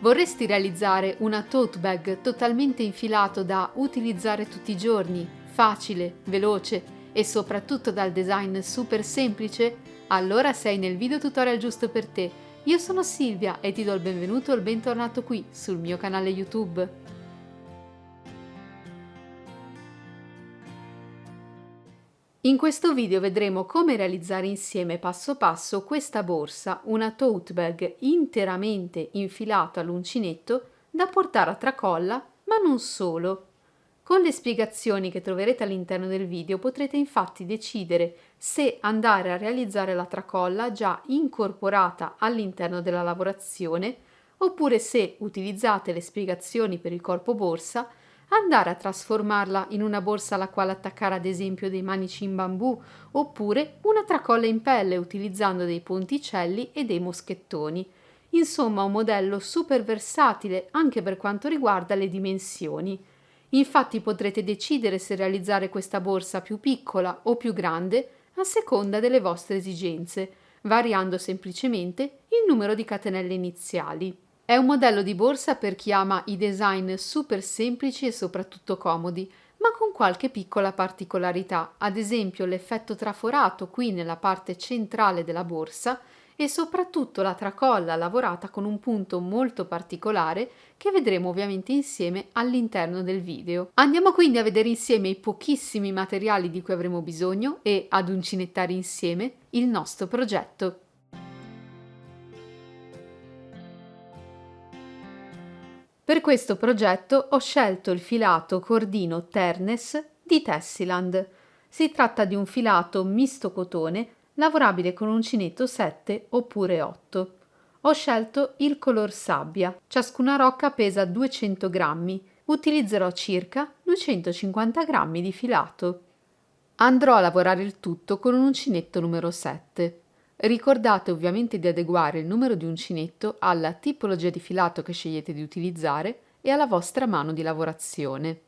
Vorresti realizzare una tote bag totalmente infilato da utilizzare tutti i giorni, facile, veloce e soprattutto dal design super semplice? Allora sei nel video tutorial giusto per te. Io sono Silvia e ti do il benvenuto o il bentornato qui sul mio canale YouTube. In questo video vedremo come realizzare insieme passo passo questa borsa, una tote bag interamente infilata all'uncinetto da portare a tracolla, ma non solo. Con le spiegazioni che troverete all'interno del video potrete infatti decidere se andare a realizzare la tracolla già incorporata all'interno della lavorazione oppure se utilizzate le spiegazioni per il corpo borsa andare a trasformarla in una borsa alla quale attaccare ad esempio dei manici in bambù oppure una tracolla in pelle utilizzando dei ponticelli e dei moschettoni. Insomma, un modello super versatile anche per quanto riguarda le dimensioni. Infatti potrete decidere se realizzare questa borsa più piccola o più grande a seconda delle vostre esigenze, variando semplicemente il numero di catenelle iniziali. È un modello di borsa per chi ama i design super semplici e soprattutto comodi, ma con qualche piccola particolarità, ad esempio l'effetto traforato qui nella parte centrale della borsa e soprattutto la tracolla lavorata con un punto molto particolare che vedremo ovviamente insieme all'interno del video. Andiamo quindi a vedere insieme i pochissimi materiali di cui avremo bisogno e ad uncinettare insieme il nostro progetto. Per questo progetto ho scelto il filato cordino Ternes di Tessiland. Si tratta di un filato misto cotone lavorabile con uncinetto 7 oppure 8. Ho scelto il color sabbia, ciascuna rocca pesa 200 grammi, utilizzerò circa 250 grammi di filato. Andrò a lavorare il tutto con un uncinetto numero 7. Ricordate ovviamente di adeguare il numero di uncinetto alla tipologia di filato che scegliete di utilizzare e alla vostra mano di lavorazione.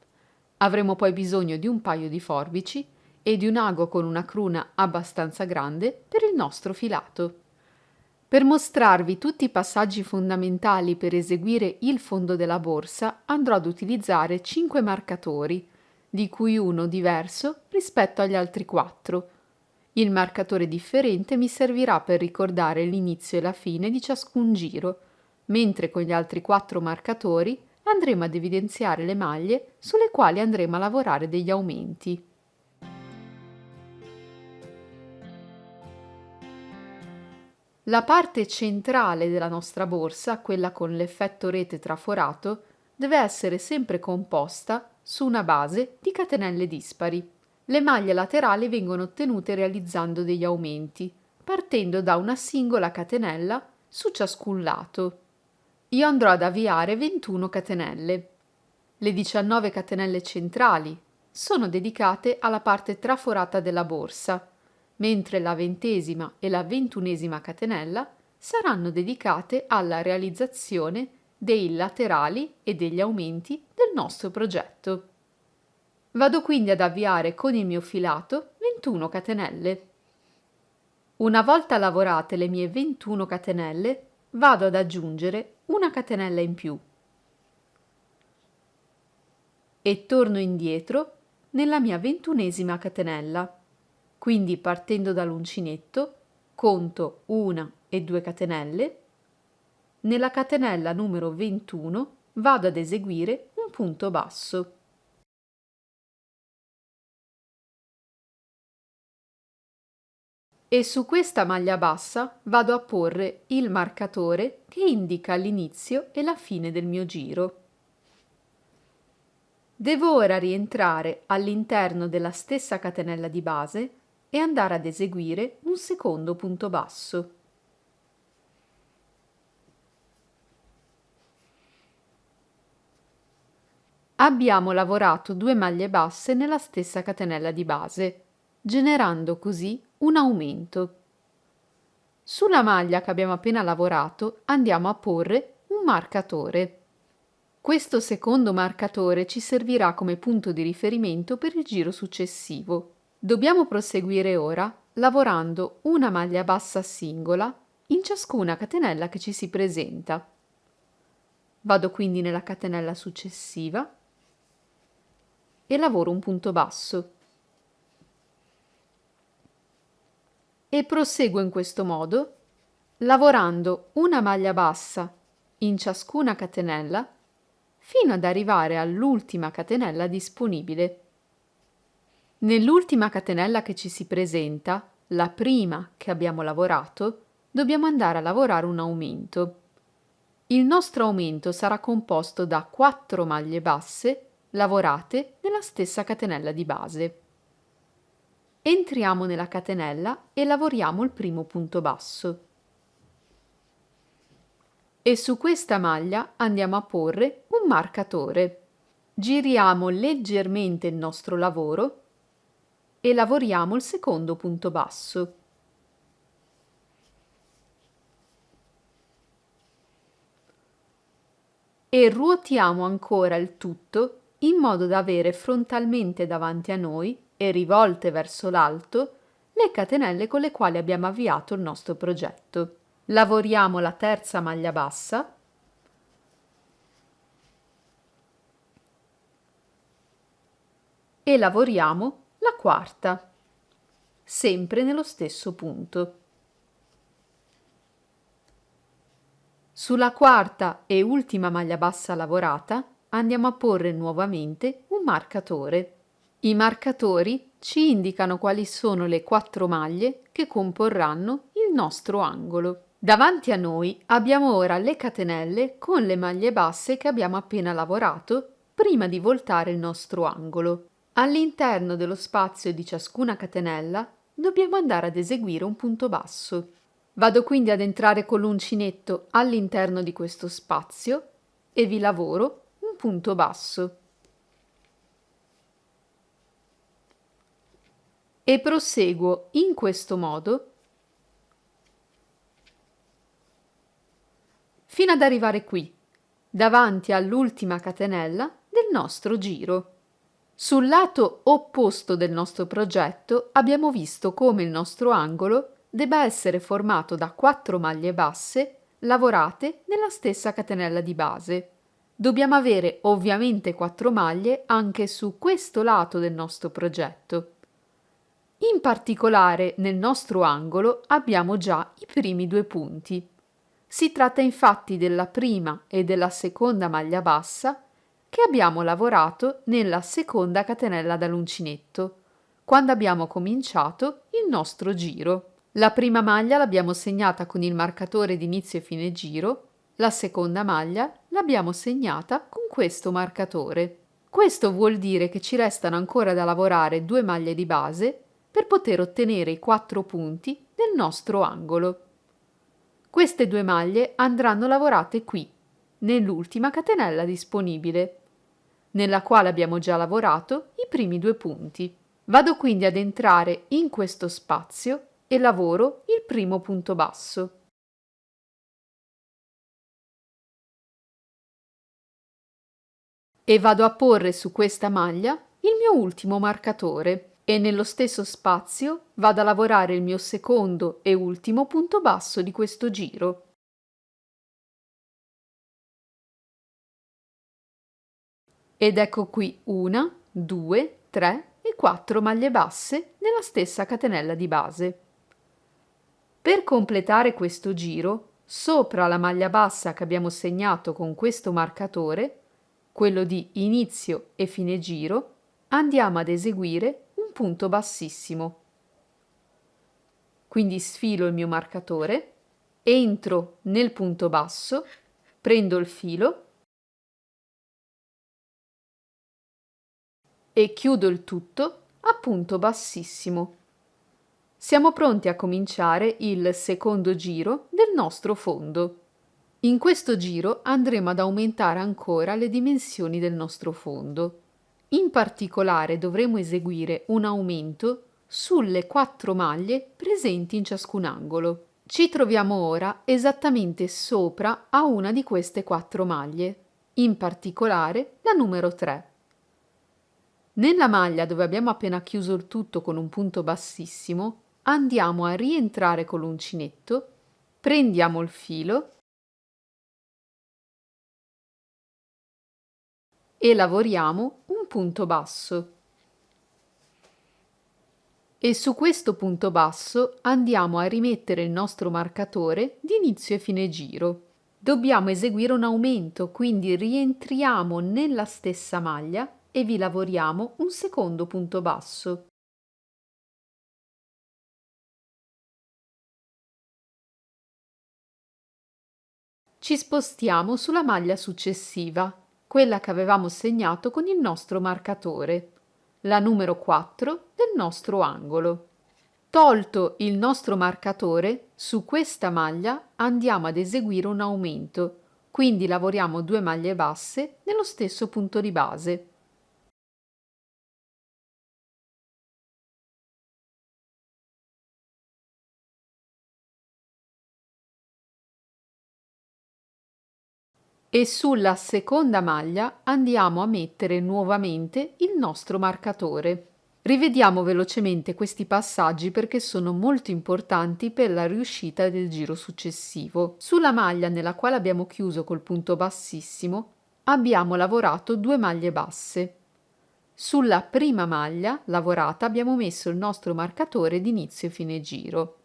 Avremo poi bisogno di un paio di forbici e di un ago con una cruna abbastanza grande per il nostro filato. Per mostrarvi tutti i passaggi fondamentali per eseguire il fondo della borsa andrò ad utilizzare 5 marcatori, di cui uno diverso rispetto agli altri 4. Il marcatore differente mi servirà per ricordare l'inizio e la fine di ciascun giro, mentre con gli altri 4 marcatori andremo ad evidenziare le maglie sulle quali andremo a lavorare degli aumenti. La parte centrale della nostra borsa, quella con l'effetto rete traforato, deve essere sempre composta su una base di catenelle dispari. Le maglie laterali vengono ottenute realizzando degli aumenti, partendo da una singola catenella su ciascun lato. Io andrò ad avviare 21 catenelle. Le 19 catenelle centrali sono dedicate alla parte traforata della borsa, mentre la 20ª e la 21ª catenella saranno dedicate alla realizzazione dei laterali e degli aumenti del nostro progetto. Vado quindi ad avviare con il mio filato 21 catenelle. Una volta lavorate le mie 21 catenelle, vado ad aggiungere una catenella in più e torno indietro nella mia 21ª catenella. Quindi partendo dall'uncinetto, conto 1 e 2 catenelle, nella catenella numero 21 vado ad eseguire un punto basso. E su questa maglia bassa vado a porre il marcatore che indica l'inizio e la fine del mio giro. Devo ora rientrare all'interno della stessa catenella di base e andare ad eseguire un secondo punto basso. Abbiamo lavorato 2 maglie basse nella stessa catenella di base, generando così un aumento. Sulla maglia che abbiamo appena lavorato andiamo a porre un marcatore. Questo secondo marcatore ci servirà come punto di riferimento per il giro successivo. Dobbiamo proseguire ora lavorando una maglia bassa singola in ciascuna catenella che ci si presenta. Vado quindi nella catenella successiva e lavoro un punto basso. E proseguo in questo modo, lavorando una maglia bassa in ciascuna catenella fino ad arrivare all'ultima catenella disponibile. Nell'ultima catenella che ci si presenta, la prima che abbiamo lavorato, dobbiamo andare a lavorare un aumento. Il nostro aumento sarà composto da 4 maglie basse lavorate nella stessa catenella di base. Entriamo nella catenella e lavoriamo il primo punto basso. E su questa maglia andiamo a porre un marcatore. Giriamo leggermente il nostro lavoro e lavoriamo il secondo punto basso. E ruotiamo ancora il tutto in modo da avere frontalmente davanti a noi e rivolte verso l'alto le catenelle con le quali abbiamo avviato il nostro progetto. Lavoriamo la terza maglia bassa e lavoriamo la quarta, sempre nello stesso punto. Sulla quarta e ultima maglia bassa lavorata andiamo a porre nuovamente un marcatore. I marcatori ci indicano quali sono le 4 maglie che comporranno il nostro angolo. Davanti a noi abbiamo ora le catenelle con le maglie basse che abbiamo appena lavorato prima di voltare il nostro angolo. All'interno dello spazio di ciascuna catenella dobbiamo andare ad eseguire un punto basso. Vado quindi ad entrare con l'uncinetto all'interno di questo spazio e vi lavoro un punto basso. E proseguo in questo modo fino ad arrivare qui, davanti all'ultima catenella del nostro giro. Sul lato opposto del nostro progetto abbiamo visto come il nostro angolo debba essere formato da 4 maglie basse lavorate nella stessa catenella di base. Dobbiamo avere ovviamente 4 maglie anche su questo lato del nostro progetto. In particolare nel nostro angolo abbiamo già i primi 2 punti. Si tratta infatti della prima e della seconda maglia bassa che abbiamo lavorato nella seconda catenella dall'uncinetto, quando abbiamo cominciato il nostro giro. La prima maglia l'abbiamo segnata con il marcatore di inizio e fine giro, la seconda maglia l'abbiamo segnata con questo marcatore. Questo vuol dire che ci restano ancora da lavorare 2 maglie di base per poter ottenere i 4 punti del nostro angolo. Queste 2 maglie andranno lavorate qui, nell'ultima catenella disponibile, nella quale abbiamo già lavorato i primi 2 punti. Vado quindi ad entrare in questo spazio e lavoro il primo punto basso. E vado a porre su questa maglia il mio ultimo marcatore e nello stesso spazio vado a lavorare il mio secondo e ultimo punto basso di questo giro. Ed ecco qui 1, 2, 3 e 4 maglie basse nella stessa catenella di base. Per completare questo giro, sopra la maglia bassa che abbiamo segnato con questo marcatore, quello di inizio e fine giro, andiamo ad eseguire un punto bassissimo. Quindi sfilo il mio marcatore, entro nel punto basso, prendo il filo e chiudo il tutto a punto bassissimo. Siamo pronti a cominciare il secondo giro del nostro fondo. In questo giro andremo ad aumentare ancora le dimensioni del nostro fondo. In particolare dovremo eseguire un aumento sulle 4 maglie presenti in ciascun angolo. Ci troviamo ora esattamente sopra a una di queste 4 maglie, in particolare la numero 3. Nella maglia dove abbiamo appena chiuso il tutto con un punto bassissimo, andiamo a rientrare con l'uncinetto, prendiamo il filo e lavoriamo un punto basso. E su questo punto basso andiamo a rimettere il nostro marcatore di inizio e fine giro. Dobbiamo eseguire un aumento, quindi rientriamo nella stessa maglia e vi lavoriamo un secondo punto basso. Ci spostiamo sulla maglia successiva, quella che avevamo segnato con il nostro marcatore, la numero 4 del nostro angolo. Tolto il nostro marcatore, su questa maglia andiamo ad eseguire un aumento, quindi lavoriamo 2 maglie basse nello stesso punto di base. E sulla seconda maglia andiamo a mettere nuovamente il nostro marcatore. Rivediamo velocemente questi passaggi perché sono molto importanti per la riuscita del giro successivo. Sulla maglia nella quale abbiamo chiuso col punto bassissimo abbiamo lavorato 2 maglie basse. Sulla prima maglia lavorata abbiamo messo il nostro marcatore di inizio e fine giro.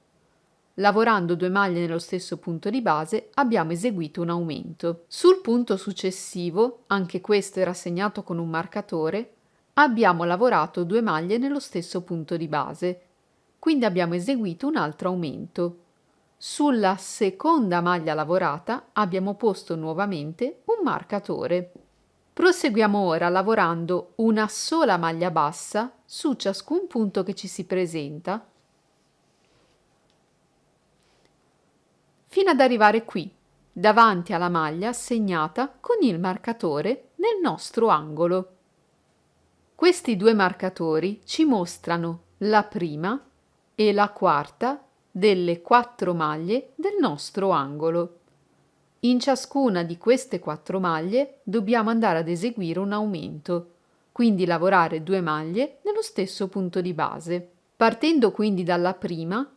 Lavorando 2 maglie nello stesso punto di base abbiamo eseguito un aumento. Sul punto successivo, anche questo era segnato con un marcatore, abbiamo lavorato 2 maglie nello stesso punto di base, quindi abbiamo eseguito un altro aumento. Sulla seconda maglia lavorata abbiamo posto nuovamente un marcatore. Proseguiamo ora lavorando una sola maglia bassa su ciascun punto che ci si presenta fino ad arrivare qui, davanti alla maglia segnata con il marcatore nel nostro angolo. Questi 2 marcatori ci mostrano la prima e la quarta delle 4 maglie del nostro angolo. In ciascuna di queste 4 maglie dobbiamo andare ad eseguire un aumento, quindi lavorare 2 maglie nello stesso punto di base. Partendo quindi dalla prima,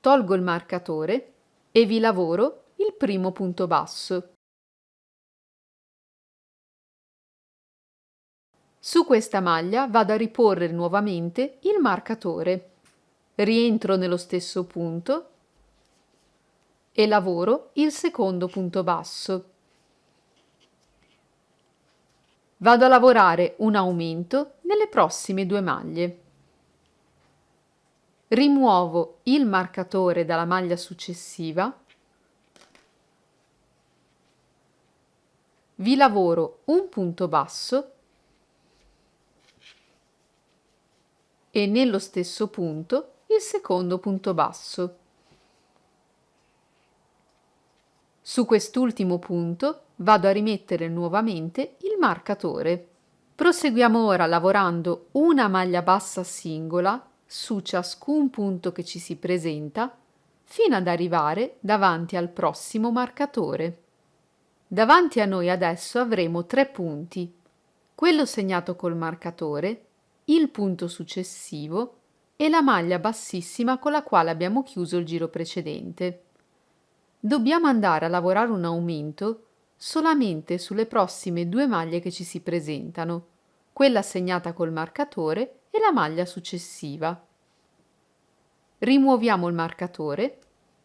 tolgo il marcatore e vi lavoro il primo punto basso. Su questa maglia vado a riporre nuovamente il marcatore. Rientro nello stesso punto e lavoro il secondo punto basso. Vado a lavorare un aumento nelle prossime 2 maglie. Rimuovo il marcatore dalla maglia successiva, vi lavoro un punto basso e nello stesso punto il secondo punto basso. Su quest'ultimo punto vado a rimettere nuovamente il marcatore. Proseguiamo ora lavorando una maglia bassa singola su ciascun punto che ci si presenta fino ad arrivare davanti al prossimo marcatore. Davanti a noi adesso avremo 3 punti, quello segnato col marcatore, il punto successivo e la maglia bassissima con la quale abbiamo chiuso il giro precedente. Dobbiamo andare a lavorare un aumento solamente sulle prossime 2 maglie che ci si presentano, quella segnata col marcatore e la maglia successiva. Rimuoviamo il marcatore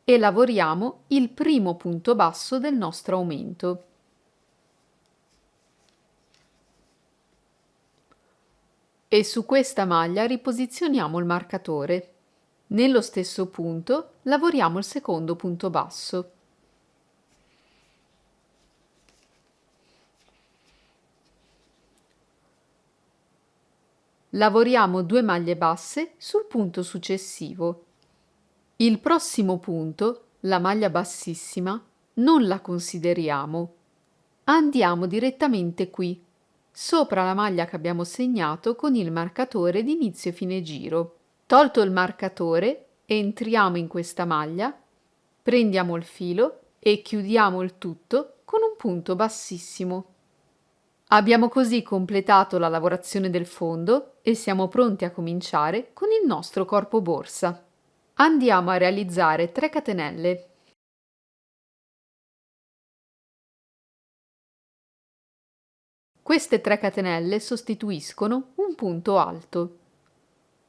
e lavoriamo il primo punto basso del nostro aumento. E su questa maglia riposizioniamo il marcatore. Nello stesso punto lavoriamo il secondo punto basso. Lavoriamo 2 maglie basse sul punto successivo. Il prossimo punto, la maglia bassissima, non la consideriamo. Andiamo direttamente qui, sopra la maglia che abbiamo segnato con il marcatore di inizio e fine giro. Tolto il marcatore, entriamo in questa maglia, prendiamo il filo e chiudiamo il tutto con un punto bassissimo. Abbiamo così completato la lavorazione del fondo e siamo pronti a cominciare con il nostro corpo borsa. Andiamo a realizzare 3 catenelle. Queste 3 catenelle sostituiscono un punto alto.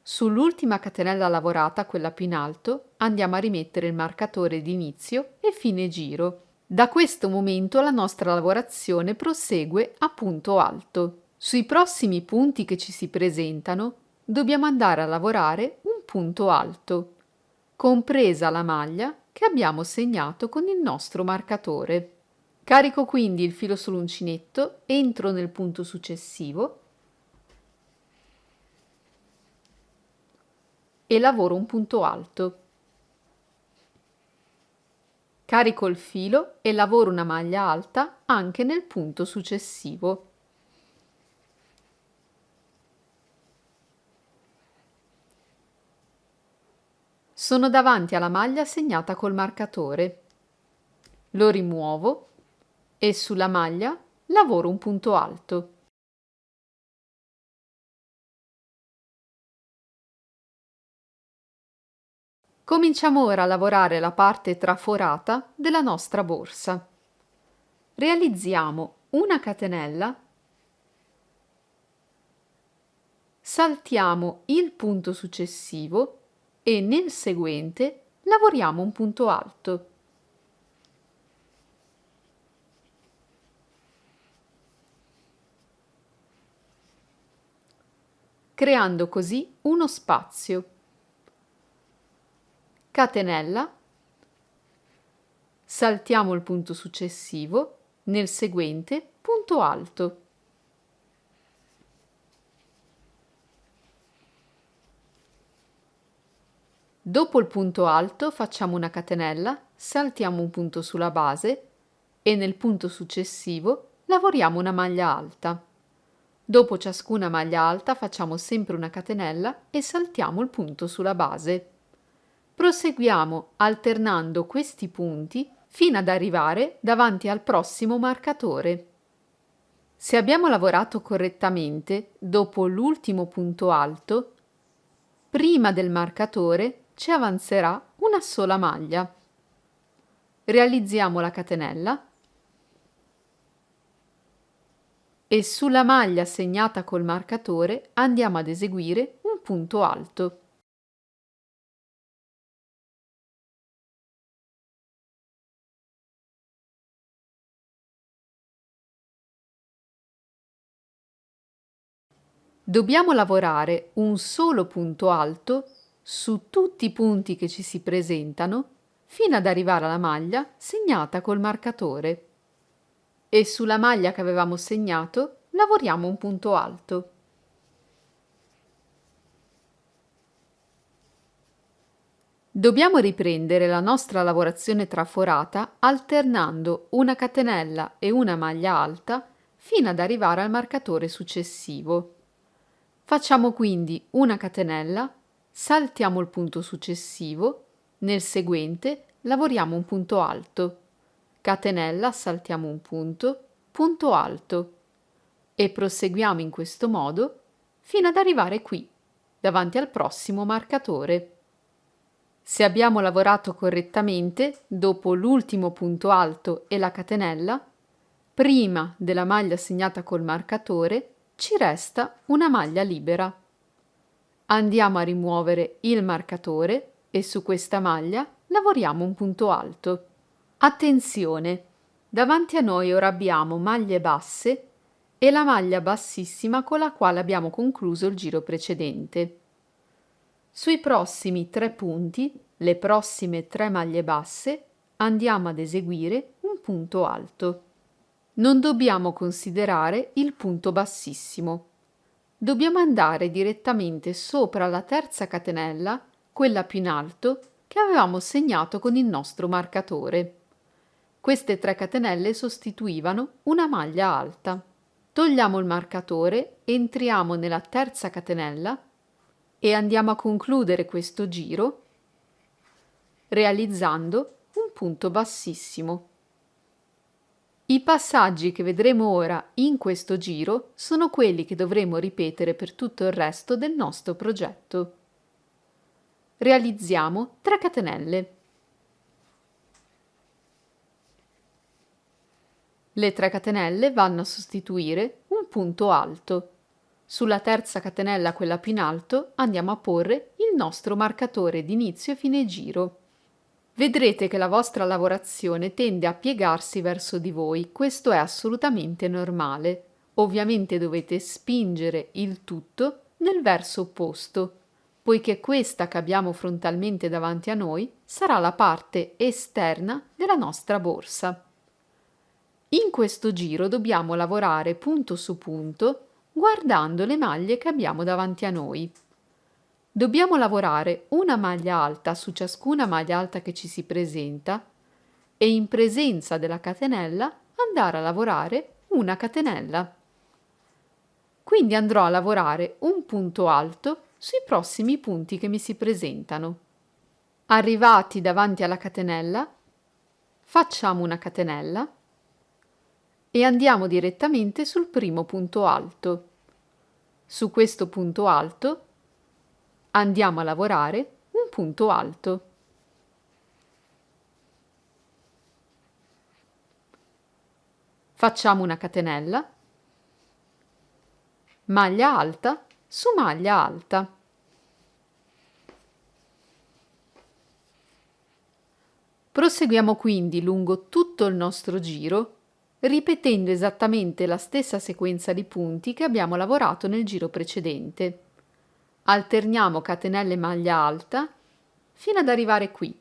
Sull'ultima catenella lavorata, quella più in alto, andiamo a rimettere il marcatore di inizio e fine giro. Da questo momento la nostra lavorazione prosegue a punto alto. Sui prossimi punti che ci si presentano dobbiamo andare a lavorare un punto alto, compresa la maglia che abbiamo segnato con il nostro marcatore. Carico quindi il filo sull'uncinetto, entro nel punto successivo e lavoro un punto alto. Carico il filo e lavoro una maglia alta anche nel punto successivo. Sono davanti alla maglia segnata col marcatore. Lo rimuovo e sulla maglia lavoro un punto alto. Cominciamo ora a lavorare la parte traforata della nostra borsa. Realizziamo una catenella, saltiamo il punto successivo e nel seguente lavoriamo un punto alto. Creando così uno spazio. Catenella, saltiamo il punto successivo, nel seguente punto alto. Dopo il punto alto facciamo una catenella, saltiamo un punto sulla base e nel punto successivo lavoriamo una maglia alta. Dopo ciascuna maglia alta facciamo sempre una catenella e saltiamo il punto sulla base. Proseguiamo alternando questi punti fino ad arrivare davanti al prossimo marcatore. Se abbiamo lavorato correttamente, dopo l'ultimo punto alto, prima del marcatore ci avanzerà una sola maglia. Realizziamo la catenella e sulla maglia segnata col marcatore andiamo ad eseguire un punto alto. Dobbiamo lavorare un solo punto alto su tutti i punti che ci si presentano fino ad arrivare alla maglia segnata col marcatore. E sulla maglia che avevamo segnato lavoriamo un punto alto. Dobbiamo riprendere la nostra lavorazione traforata alternando una catenella e una maglia alta fino ad arrivare al marcatore successivo. Facciamo quindi una catenella, saltiamo il punto successivo, nel seguente lavoriamo un punto alto, catenella, saltiamo un punto, punto alto e proseguiamo in questo modo fino ad arrivare qui, davanti al prossimo marcatore. Se abbiamo lavorato correttamente, dopo l'ultimo punto alto e la catenella, prima della maglia segnata col marcatore, ci resta una maglia libera. Andiamo a rimuovere il marcatore e su questa maglia lavoriamo un punto alto. Attenzione! Davanti a noi ora abbiamo maglie basse e la maglia bassissima con la quale abbiamo concluso il giro precedente. Sui prossimi 3 punti, le prossime 3 maglie basse, andiamo ad eseguire un punto alto. Non dobbiamo considerare il punto bassissimo. Dobbiamo andare direttamente sopra la terza catenella, quella più in alto, che avevamo segnato con il nostro marcatore. Queste 3 catenelle sostituivano una maglia alta. Togliamo il marcatore, entriamo nella terza catenella e andiamo a concludere questo giro realizzando un punto bassissimo. I passaggi che vedremo ora in questo giro sono quelli che dovremo ripetere per tutto il resto del nostro progetto. Realizziamo 3 catenelle. Le 3 catenelle vanno a sostituire un punto alto. Sulla terza catenella, quella più in alto, andiamo a porre il nostro marcatore di inizio e fine giro. Vedrete che la vostra lavorazione tende a piegarsi verso di voi, questo è assolutamente normale. Ovviamente dovete spingere il tutto nel verso opposto, poiché questa che abbiamo frontalmente davanti a noi sarà la parte esterna della nostra borsa. In questo giro dobbiamo lavorare punto su punto guardando le maglie che abbiamo davanti a noi. Dobbiamo lavorare una maglia alta su ciascuna maglia alta che ci si presenta e in presenza della catenella andare a lavorare una catenella. Quindi andrò a lavorare un punto alto sui prossimi punti che mi si presentano. Arrivati davanti alla catenella, facciamo una catenella e andiamo direttamente sul primo punto alto. Su questo punto alto andiamo a lavorare un punto alto. Facciamo una catenella, maglia alta su maglia alta. Proseguiamo quindi lungo tutto il nostro giro, ripetendo esattamente la stessa sequenza di punti che abbiamo lavorato nel giro precedente. Alterniamo catenelle e maglia alta fino ad arrivare qui.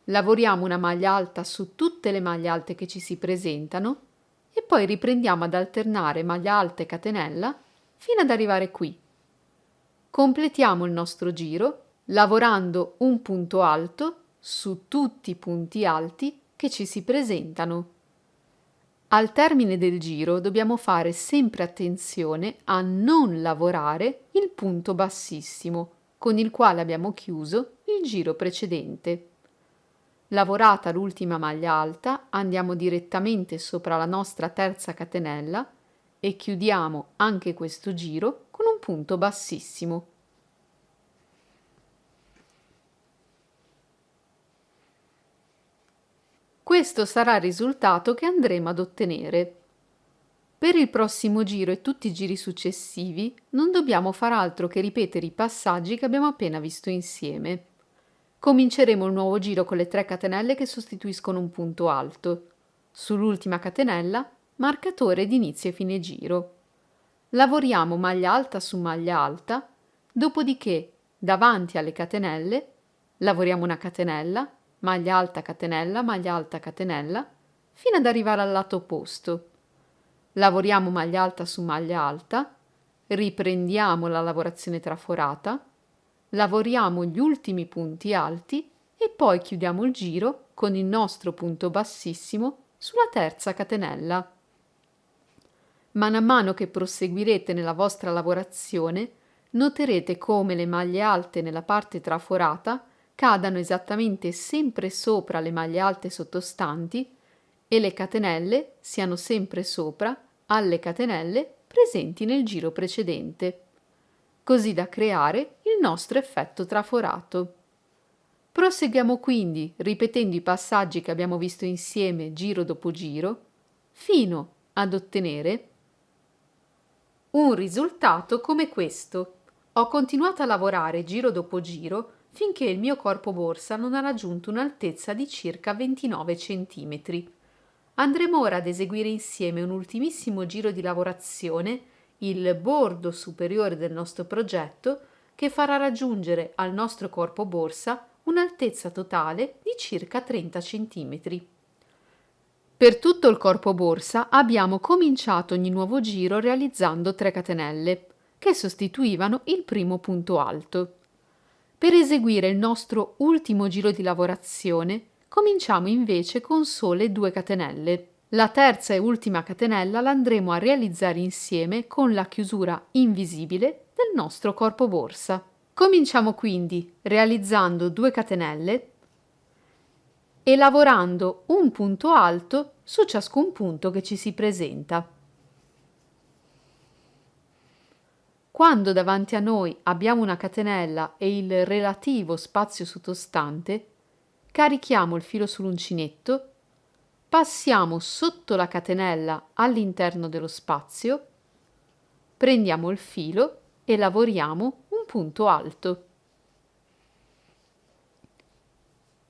Lavoriamo una maglia alta su tutte le maglie alte che ci si presentano e poi riprendiamo ad alternare maglia alta e catenella fino ad arrivare qui. Completiamo il nostro giro lavorando un punto alto su tutti i punti alti che ci si presentano. Al termine del giro dobbiamo fare sempre attenzione a non lavorare il punto bassissimo con il quale abbiamo chiuso il giro precedente. Lavorata l'ultima maglia alta, andiamo direttamente sopra la nostra terza catenella e chiudiamo anche questo giro con un punto bassissimo. Questo sarà il risultato che andremo ad ottenere. Per il prossimo giro e tutti i giri successivi non dobbiamo far altro che ripetere i passaggi che abbiamo appena visto insieme. Cominceremo il nuovo giro con le 3 catenelle che sostituiscono un punto alto. Sull'ultima catenella, marcatore di inizio e fine giro. Lavoriamo maglia alta su maglia alta, dopodiché davanti alle catenelle lavoriamo una catenella, maglia alta catenella, fino ad arrivare al lato opposto. Lavoriamo maglia alta su maglia alta, riprendiamo la lavorazione traforata, lavoriamo gli ultimi punti alti e poi chiudiamo il giro con il nostro punto bassissimo sulla terza catenella. Man mano che proseguirete nella vostra lavorazione, noterete come le maglie alte nella parte traforata cadano esattamente sempre sopra le maglie alte sottostanti e le catenelle siano sempre sopra alle catenelle presenti nel giro precedente, così da creare il nostro effetto traforato. Proseguiamo quindi ripetendo i passaggi che abbiamo visto insieme giro dopo giro, fino ad ottenere un risultato come questo. Ho continuato a lavorare giro dopo giro finché il mio corpo borsa non ha raggiunto un'altezza di circa 29 cm. Andremo ora ad eseguire insieme un ultimissimo giro di lavorazione, il bordo superiore del nostro progetto, che farà raggiungere al nostro corpo borsa un'altezza totale di circa 30 cm. Per tutto il corpo borsa abbiamo cominciato ogni nuovo giro realizzando 3 catenelle, che sostituivano il primo punto alto. Per eseguire il nostro ultimo giro di lavorazione, cominciamo invece con sole 2 catenelle. La terza e ultima catenella la andremo a realizzare insieme con la chiusura invisibile del nostro corpo borsa. Cominciamo quindi realizzando 2 catenelle e lavorando un punto alto su ciascun punto che ci si presenta. Quando davanti a noi abbiamo una catenella e il relativo spazio sottostante, carichiamo il filo sull'uncinetto, passiamo sotto la catenella all'interno dello spazio Prendiamo il filo e lavoriamo un punto alto.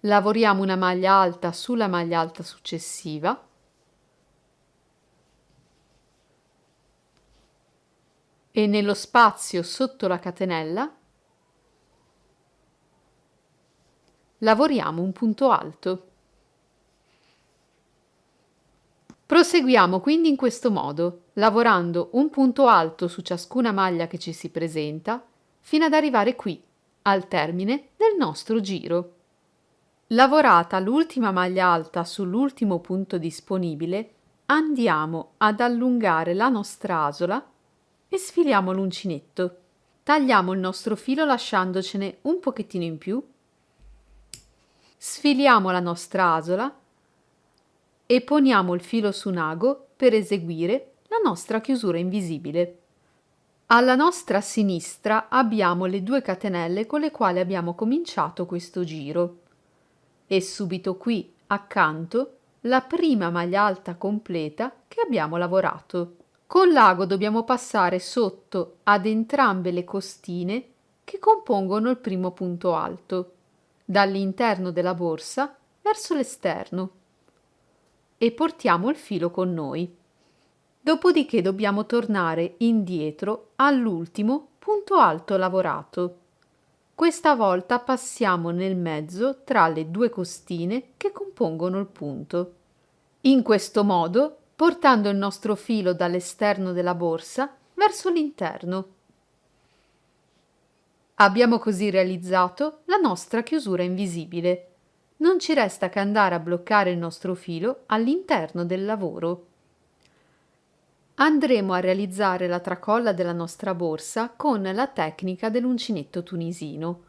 Lavoriamo una maglia alta sulla maglia alta successiva e nello spazio sotto la catenella lavoriamo un punto alto. Proseguiamo quindi in questo modo, lavorando un punto alto su ciascuna maglia che ci si presenta, fino ad arrivare qui, al termine del nostro giro. Lavorata l'ultima maglia alta sull'ultimo punto disponibile, andiamo ad allungare la nostra asola e sfiliamo l'uncinetto. Tagliamo il nostro filo lasciandocene un pochettino in più, sfiliamo la nostra asola e poniamo il filo su un ago per eseguire la nostra chiusura invisibile. Alla nostra sinistra abbiamo le 2 catenelle con le quali abbiamo cominciato questo giro e subito qui accanto la prima maglia alta completa che abbiamo lavorato. Con l'ago dobbiamo passare sotto ad entrambe le costine che compongono il primo punto alto, dall'interno della borsa verso l'esterno, e portiamo il filo con noi. Dopodiché dobbiamo tornare indietro all'ultimo punto alto lavorato. Questa volta passiamo nel mezzo tra le 2 costine che compongono il punto. In questo modo, portando il nostro filo dall'esterno della borsa verso l'interno. Abbiamo così realizzato la nostra chiusura invisibile. Non ci resta che andare a bloccare il nostro filo all'interno del lavoro. Andremo a realizzare la tracolla della nostra borsa con la tecnica dell'uncinetto tunisino.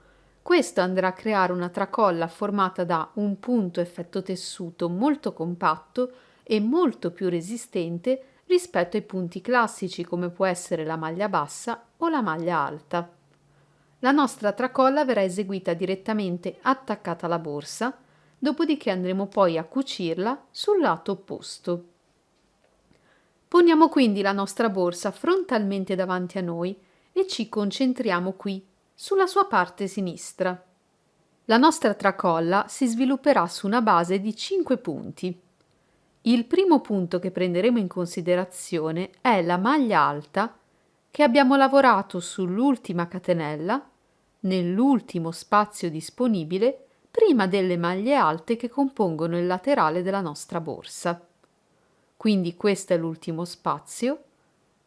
Questo andrà a creare una tracolla formata da un punto effetto tessuto molto compatto e molto più resistente rispetto ai punti classici come può essere la maglia bassa o la maglia alta. La nostra tracolla verrà eseguita direttamente attaccata alla borsa, dopodiché andremo poi a cucirla sul lato opposto. Poniamo quindi la nostra borsa frontalmente davanti a noi e ci concentriamo qui, sulla sua parte sinistra. La nostra tracolla si svilupperà su una base di 5 punti. Il primo punto che prenderemo in considerazione è la maglia alta che abbiamo lavorato sull'ultima catenella, nell'ultimo spazio disponibile, prima delle maglie alte che compongono il laterale della nostra borsa. Quindi questo è l'ultimo spazio.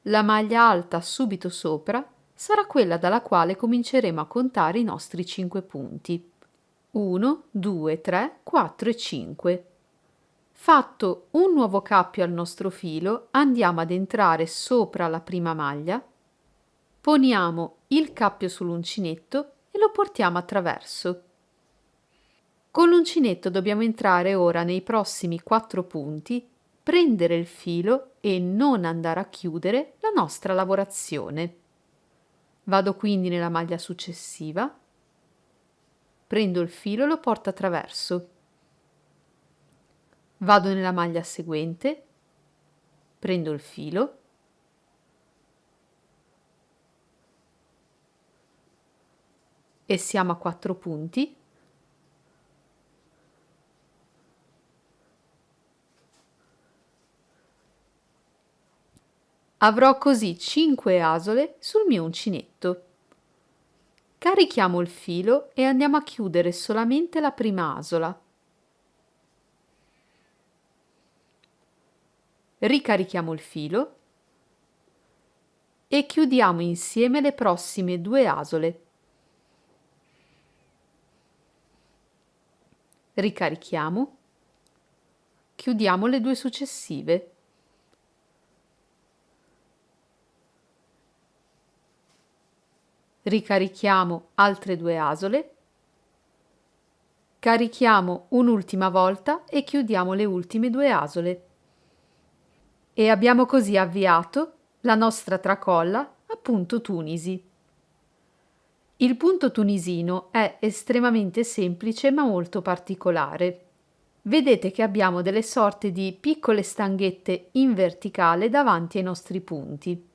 La maglia alta subito sopra sarà quella dalla quale cominceremo a contare i nostri 5 punti. 1, 2, 3, 4 e 5. Fatto un nuovo cappio al nostro filo, andiamo ad entrare sopra la prima maglia, poniamo il cappio sull'uncinetto e lo portiamo attraverso. Con l'uncinetto dobbiamo entrare ora nei prossimi 4 punti, prendere il filo e non andare a chiudere la nostra lavorazione. Vado quindi nella maglia successiva, prendo il filo e lo porto attraverso. Vado nella maglia seguente, prendo il filo, e siamo a 4 punti. Avrò così 5 asole sul mio uncinetto. Carichiamo il filo e andiamo a chiudere solamente la prima asola. Ricarichiamo il filo e chiudiamo insieme le prossime 2 asole. Ricarichiamo, chiudiamo le 2 successive. Ricarichiamo altre 2 asole, carichiamo un'ultima volta e chiudiamo le ultime 2 asole. E abbiamo così avviato la nostra tracolla a punto Tunisi. Il punto tunisino è estremamente semplice ma molto particolare. Vedete che abbiamo delle sorte di piccole stanghette in verticale davanti ai nostri punti.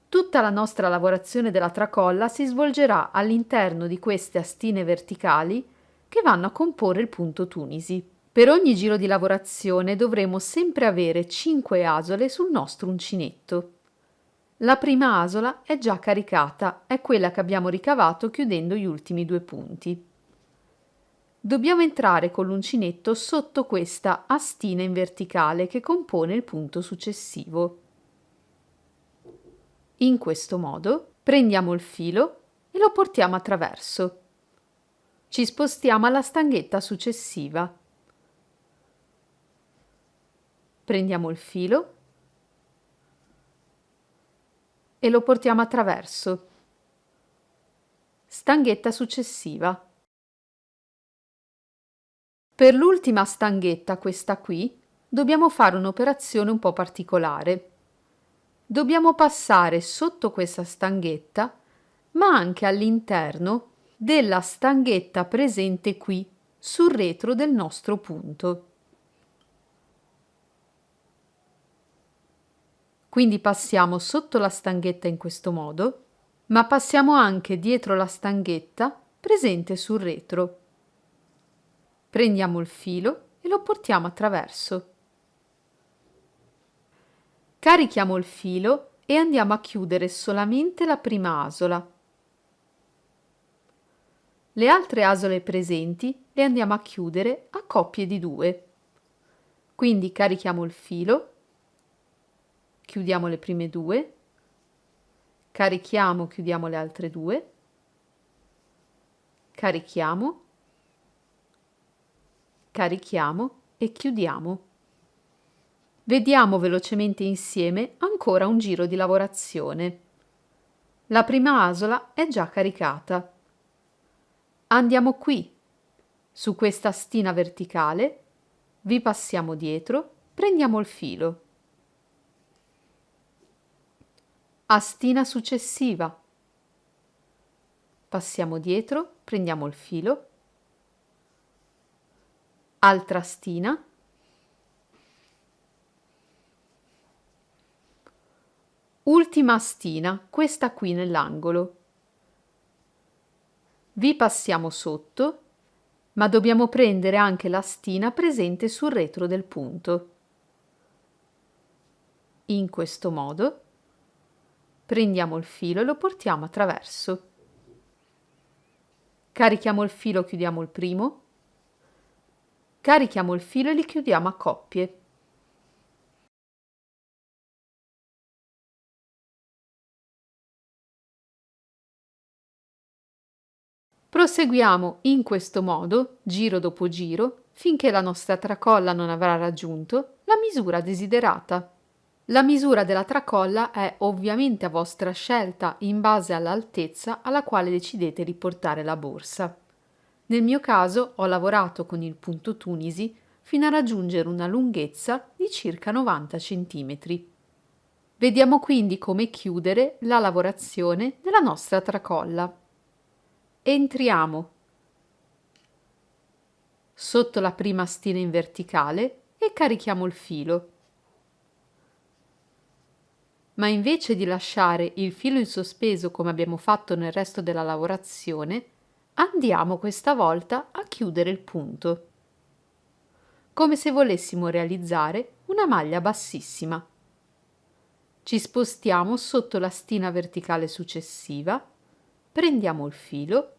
Tutta la nostra lavorazione della tracolla si svolgerà all'interno di queste astine verticali che vanno a comporre il punto Tunisi. Per ogni giro di lavorazione dovremo sempre avere 5 asole sul nostro uncinetto. La prima asola è già caricata, è quella che abbiamo ricavato chiudendo gli ultimi 2 punti. Dobbiamo entrare con l'uncinetto sotto questa astina in verticale che compone il punto successivo. In questo modo prendiamo il filo e lo portiamo attraverso. Ci spostiamo alla stanghetta successiva. Prendiamo il filo e lo portiamo attraverso. Stanghetta successiva. Per l'ultima stanghetta, questa qui, dobbiamo fare un'operazione un po' particolare. Dobbiamo passare sotto questa stanghetta, ma anche all'interno della stanghetta presente qui, sul retro del nostro punto. Quindi passiamo sotto la stanghetta in questo modo, ma passiamo anche dietro la stanghetta presente sul retro. Prendiamo il filo e lo portiamo attraverso. Carichiamo il filo e andiamo a chiudere solamente la prima asola. Le altre asole presenti le andiamo a chiudere a coppie di 2. Quindi carichiamo il filo, chiudiamo le prime 2, carichiamo, chiudiamo le altre 2, carichiamo, carichiamo e chiudiamo. Vediamo velocemente insieme ancora un giro di lavorazione. La prima asola è già caricata. Andiamo qui, su questa stina verticale, vi passiamo dietro, prendiamo il filo. Astina successiva. Passiamo dietro, prendiamo il filo. Altra stina. Ultima astina, questa qui nell'angolo. Vi passiamo sotto, ma dobbiamo prendere anche la stina presente sul retro del punto. In questo modo prendiamo il filo e lo portiamo attraverso. Carichiamo il filo, chiudiamo il primo. Carichiamo il filo e li chiudiamo a coppie. Proseguiamo in questo modo, giro dopo giro, finché la nostra tracolla non avrà raggiunto la misura desiderata. La misura della tracolla è ovviamente a vostra scelta in base all'altezza alla quale decidete di portare la borsa. Nel mio caso ho lavorato con il punto Tunisi fino a raggiungere una lunghezza di circa 90 cm. Vediamo quindi come chiudere la lavorazione della nostra tracolla. Entriamo sotto la prima stina in verticale e carichiamo il filo. Ma invece di lasciare il filo in sospeso come abbiamo fatto nel resto della lavorazione, andiamo questa volta a chiudere il punto, come se volessimo realizzare una maglia bassissima. Ci spostiamo sotto la stina verticale successiva, prendiamo il filo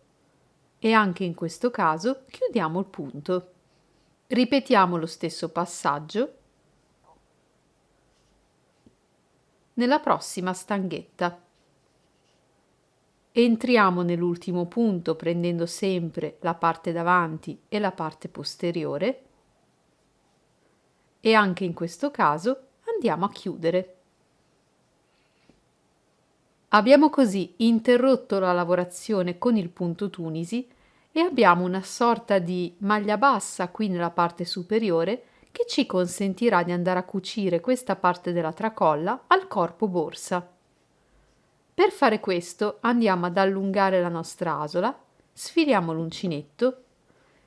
e anche in questo caso chiudiamo il punto. Ripetiamo lo stesso passaggio nella prossima stanghetta. Entriamo nell'ultimo punto prendendo sempre la parte davanti e la parte posteriore e anche in questo caso andiamo a chiudere. Abbiamo così interrotto la lavorazione con il punto Tunisi e abbiamo una sorta di maglia bassa qui nella parte superiore che ci consentirà di andare a cucire questa parte della tracolla al corpo borsa. Per fare questo andiamo ad allungare la nostra asola, sfiliamo l'uncinetto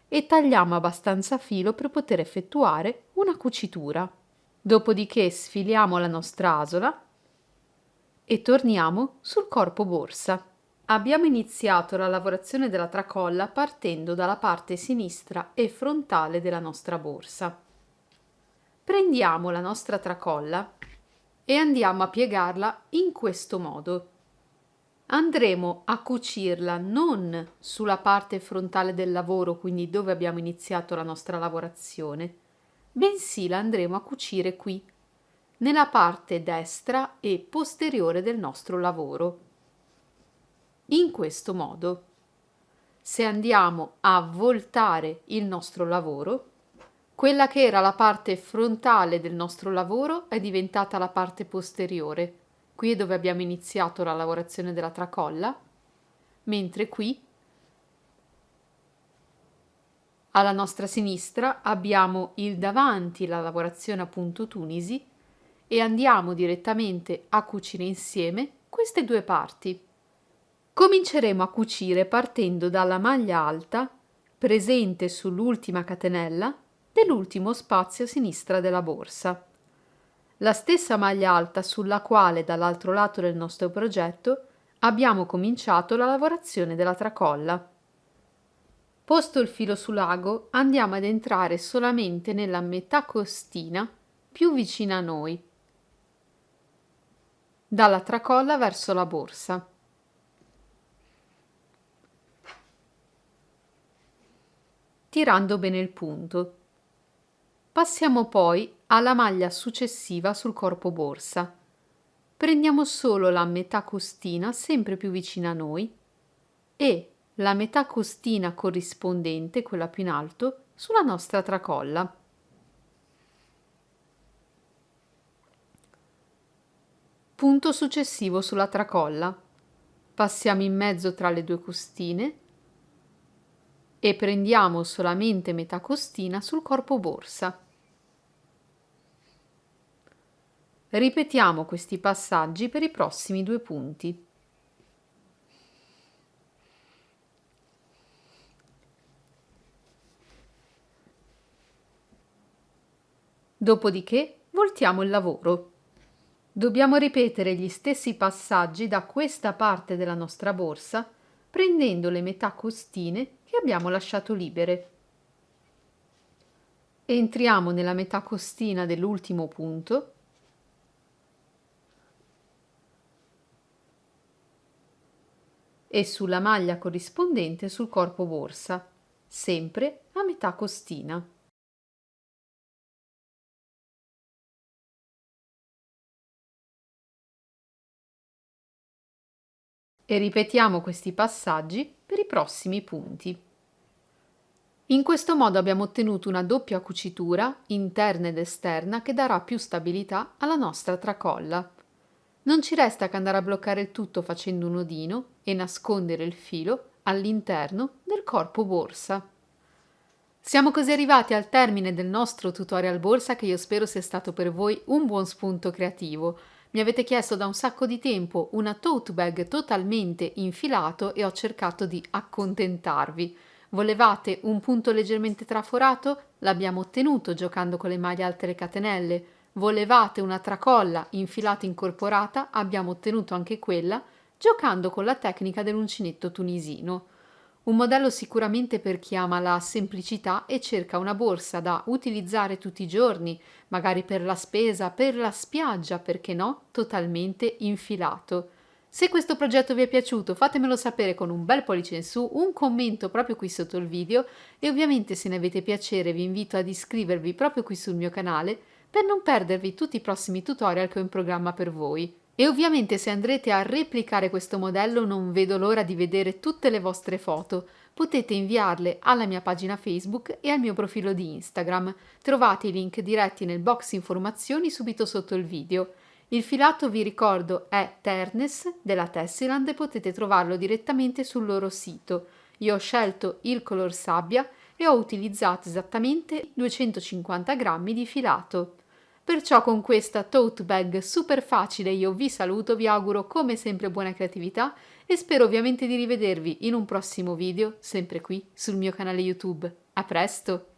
e tagliamo abbastanza filo per poter effettuare una cucitura. Dopodiché sfiliamo la nostra asola E torniamo sul corpo borsa. Abbiamo iniziato la lavorazione della tracolla partendo dalla parte sinistra e frontale della nostra borsa. Prendiamo la nostra tracolla e andiamo a piegarla in questo modo. Andremo a cucirla non sulla parte frontale del lavoro, quindi dove abbiamo iniziato la nostra lavorazione, bensì la andremo a cucire qui, nella parte destra e posteriore del nostro lavoro. In questo modo, se andiamo a voltare il nostro lavoro, quella che era la parte frontale del nostro lavoro è diventata la parte posteriore. Qui è dove abbiamo iniziato la lavorazione della tracolla, mentre qui, alla nostra sinistra, abbiamo il davanti, la lavorazione a punto Tunisi, e andiamo direttamente a cucire insieme queste due parti. Cominceremo a cucire partendo dalla maglia alta presente sull'ultima catenella dell'ultimo spazio a sinistra della borsa. La stessa maglia alta sulla quale dall'altro lato del nostro progetto abbiamo cominciato la lavorazione della tracolla. Posto il filo sull'ago, andiamo ad entrare solamente nella metà costina più vicina a noi, dalla tracolla verso la borsa. Tirando bene il punto. Passiamo poi alla maglia successiva sul corpo borsa. Prendiamo solo la metà costina sempre più vicina a noi e la metà costina corrispondente, quella più in alto, sulla nostra tracolla. Punto successivo sulla tracolla. Passiamo in mezzo tra le due costine e prendiamo solamente metà costina sul corpo borsa. Ripetiamo questi passaggi per i prossimi due punti. Dopodiché voltiamo il lavoro. Dobbiamo ripetere gli stessi passaggi da questa parte della nostra borsa, prendendo le metà costine che abbiamo lasciato libere. Entriamo nella metà costina dell'ultimo punto e sulla maglia corrispondente sul corpo borsa, sempre a metà costina. E ripetiamo questi passaggi per i prossimi punti. In questo modo abbiamo ottenuto una doppia cucitura interna ed esterna che darà più stabilità alla nostra tracolla. Non ci resta che andare a bloccare il tutto facendo un nodino e nascondere il filo all'interno del corpo borsa. Siamo così arrivati al termine del nostro tutorial borsa che io spero sia stato per voi un buon spunto creativo. Mi avete chiesto da un sacco di tempo una tote bag totalmente infilato e ho cercato di accontentarvi. Volevate un punto leggermente traforato? L'abbiamo ottenuto giocando con le maglie alte e le catenelle. Volevate una tracolla infilata incorporata? Abbiamo ottenuto anche quella giocando con la tecnica dell'uncinetto tunisino. Un modello sicuramente per chi ama la semplicità e cerca una borsa da utilizzare tutti i giorni, magari per la spesa, per la spiaggia, perché no, totalmente infilato. Se questo progetto vi è piaciuto fatemelo sapere con un bel pollice in su, un commento proprio qui sotto il video e ovviamente se ne avete piacere vi invito ad iscrivervi proprio qui sul mio canale per non perdervi tutti i prossimi tutorial che ho in programma per voi. E ovviamente se andrete a replicare questo modello non vedo l'ora di vedere tutte le vostre foto. Potete inviarle alla mia pagina Facebook e al mio profilo di Instagram. Trovate i link diretti nel box informazioni subito sotto il video. Il filato, vi ricordo, è Ternes della Tessiland e potete trovarlo direttamente sul loro sito. Io ho scelto il color sabbia e ho utilizzato esattamente 250 grammi di filato. Perciò con questa tote bag super facile io vi saluto, vi auguro come sempre buona creatività e spero ovviamente di rivedervi in un prossimo video, sempre qui sul mio canale YouTube. A presto!